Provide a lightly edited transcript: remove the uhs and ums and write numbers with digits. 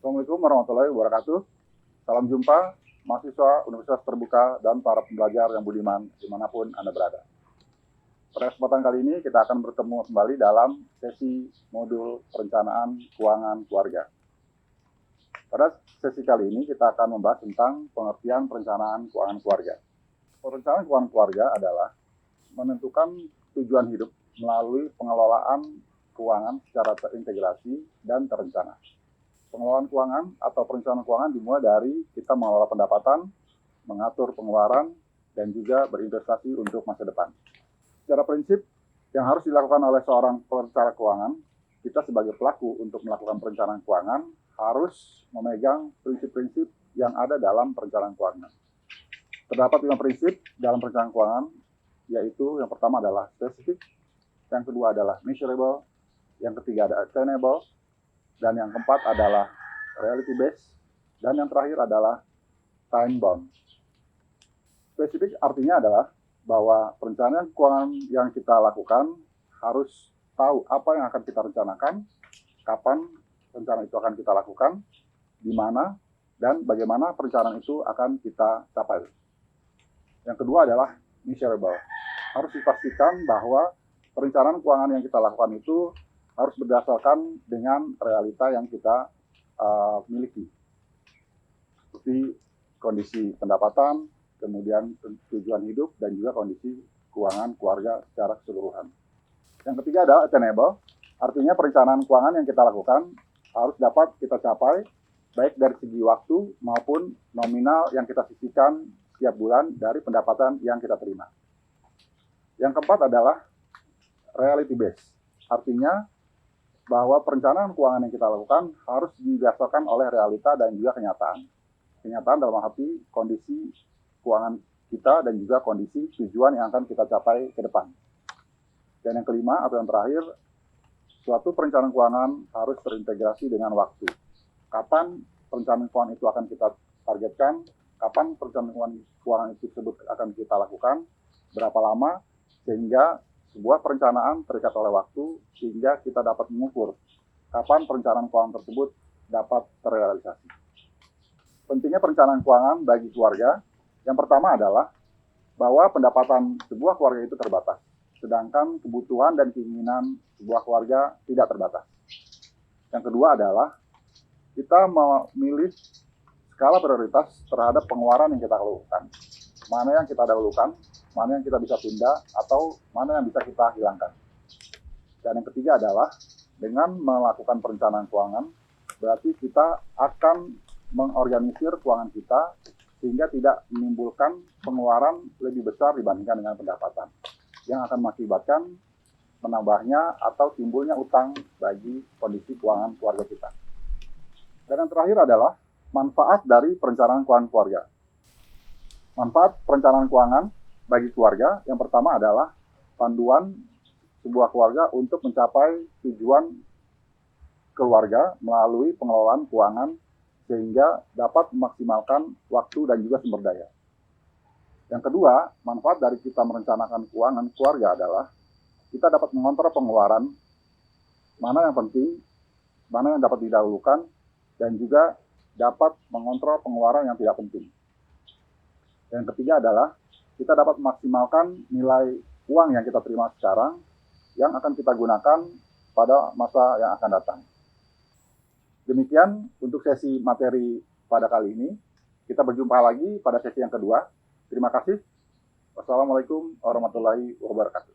Assalamualaikum warahmatullahi wabarakatuh. Salam jumpa mahasiswa Universitas Terbuka dan para pembelajar yang budiman dimanapun Anda berada. Pada kesempatan kali ini kita akan bertemu kembali dalam sesi modul perencanaan keuangan keluarga. Pada sesi kali ini kita akan membahas tentang pengertian perencanaan keuangan keluarga. Perencanaan keuangan keluarga adalah menentukan tujuan hidup melalui pengelolaan keuangan secara terintegrasi dan terencana. Pengelolaan keuangan atau perencanaan keuangan dimulai dari kita mengelola pendapatan, mengatur pengeluaran, dan juga berinvestasi untuk masa depan. Secara prinsip, yang harus dilakukan oleh seorang perencana keuangan, kita sebagai pelaku untuk melakukan perencanaan keuangan harus memegang prinsip-prinsip yang ada dalam perencanaan keuangan. Terdapat 5 prinsip dalam perencanaan keuangan, yaitu yang pertama adalah spesifik, yang kedua adalah measurable, yang ketiga adalah attainable, dan yang keempat adalah reality based, dan yang terakhir adalah time bound. Spesifik artinya adalah bahwa perencanaan keuangan yang kita lakukan harus tahu apa yang akan kita rencanakan, kapan rencana itu akan kita lakukan, di mana, dan bagaimana perencanaan itu akan kita capai. Yang kedua adalah measurable. Harus dipastikan bahwa perencanaan keuangan yang kita lakukan itu harus berdasarkan dengan realita yang kita miliki, seperti kondisi pendapatan, kemudian tujuan hidup, dan juga kondisi keuangan keluarga secara keseluruhan. Yang ketiga adalah attainable, artinya perencanaan keuangan yang kita lakukan harus dapat kita capai, baik dari segi waktu maupun nominal yang kita sisihkan setiap bulan dari pendapatan yang kita terima. Yang keempat adalah reality based, artinya bahwa perencanaan keuangan yang kita lakukan harus didasarkan oleh realita dan juga kenyataan. Kenyataan dalam arti kondisi keuangan kita dan juga kondisi tujuan yang akan kita capai ke depan. Dan yang kelima atau yang terakhir, suatu perencanaan keuangan harus terintegrasi dengan waktu. Kapan perencanaan keuangan itu akan kita targetkan, kapan perencanaan keuangan itu tersebut akan kita lakukan, berapa lama, sehingga sebuah perencanaan terikat oleh waktu sehingga kita dapat mengukur kapan perencanaan keuangan tersebut dapat terrealisasi. Pentingnya perencanaan keuangan bagi keluarga, yang pertama adalah bahwa pendapatan sebuah keluarga itu terbatas, sedangkan kebutuhan dan keinginan sebuah keluarga tidak terbatas. Yang kedua adalah kita memilih skala prioritas terhadap pengeluaran yang kita lakukan. Mana yang kita dahulukan, mana yang kita bisa tunda, atau mana yang bisa kita hilangkan. Dan yang ketiga adalah dengan melakukan perencanaan keuangan, berarti kita akan mengorganisir keuangan kita sehingga tidak menimbulkan pengeluaran lebih besar dibandingkan dengan pendapatan, yang akan mengakibatkan menambahnya atau timbulnya utang bagi kondisi keuangan keluarga kita. Dan yang terakhir adalah manfaat dari perencanaan keuangan keluarga. Manfaat perencanaan keuangan bagi keluarga, yang pertama adalah panduan sebuah keluarga untuk mencapai tujuan keluarga melalui pengelolaan keuangan sehingga dapat memaksimalkan waktu dan juga sumber daya. Yang kedua, manfaat dari kita merencanakan keuangan keluarga adalah kita dapat mengontrol pengeluaran, mana yang penting, mana yang dapat didahulukan, dan juga dapat mengontrol pengeluaran yang tidak penting. Yang ketiga adalah kita dapat memaksimalkan nilai uang yang kita terima sekarang yang akan kita gunakan pada masa yang akan datang. Demikian untuk sesi materi pada kali ini. Kita berjumpa lagi pada sesi yang kedua. Terima kasih. Wassalamualaikum warahmatullahi wabarakatuh.